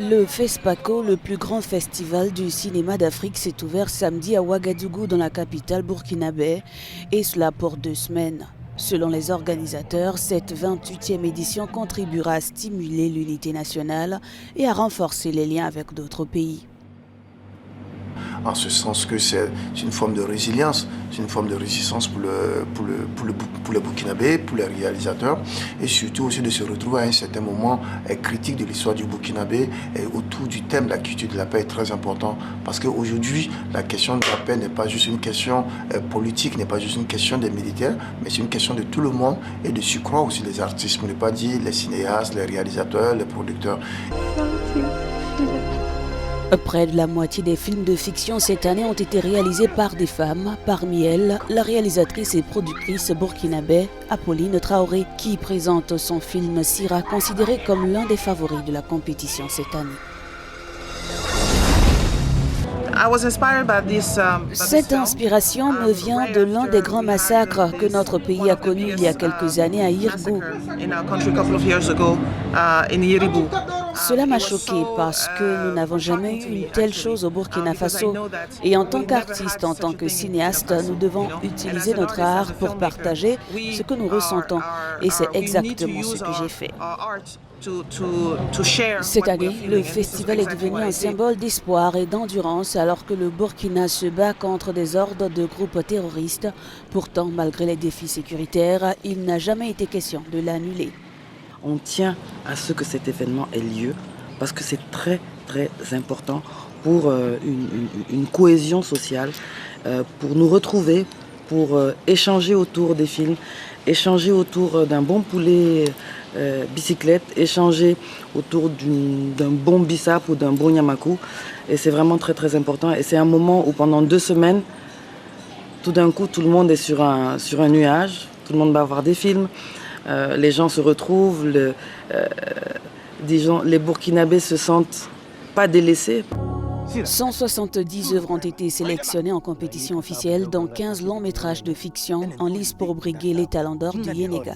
Le FESPACO, le plus grand festival du cinéma d'Afrique, s'est ouvert samedi à Ouagadougou dans la capitale burkinabé, et cela pour 2 semaines. Selon les organisateurs, cette 28e édition contribuera à stimuler l'unité nationale et à renforcer les liens avec d'autres pays. En ce sens que c'est une forme de résilience, c'est une forme de résistance pour le Burkinabé, pour les réalisateurs, et surtout aussi de se retrouver à un certain moment critique de l'histoire du Burkinabé et autour du thème de la culture de la paix est très important, parce qu'aujourd'hui la question de la paix n'est pas juste une question politique, n'est pas juste une question des militaires, mais c'est une question de tout le monde et de surcroît aussi les artistes, pour ne pas dire les cinéastes, les réalisateurs, les producteurs. Près de la moitié des films de fiction cette année ont été réalisés par des femmes. Parmi elles, la réalisatrice et productrice burkinabé Apolline Traoré, qui présente son film Sira, considéré comme l'un des favoris de la compétition cette année. Cette inspiration me vient de l'un des grands massacres que notre pays a connus il y a quelques années à Irgou. Cela m'a choqué parce que nous n'avons jamais eu une telle chose au Burkina Faso. Et en tant qu'artiste, en tant que cinéaste, nous devons utiliser notre art pour partager ce que nous ressentons. Et c'est exactement ce que j'ai fait. Cette année, le festival est devenu un symbole d'espoir et d'endurance alors que le Burkina se bat contre des hordes de groupes terroristes. Pourtant, malgré les défis sécuritaires, il n'a jamais été question de l'annuler. On tient à ce que cet événement ait lieu parce que c'est très très important pour une cohésion sociale, pour nous retrouver, pour échanger autour des films, échanger autour d'un bon poulet bicyclette, échanger autour d'un bon bissap ou d'un bon yamakou. Et c'est vraiment très très important. Et c'est un moment où pendant 2 semaines, tout d'un coup, tout le monde est sur un nuage, tout le monde va voir des films. Les gens se retrouvent, les Burkinabés se sentent pas délaissés. 170 œuvres ont été sélectionnées en compétition officielle, dont 15 longs métrages de fiction en lice pour briguer les talents d'or du Yénéga.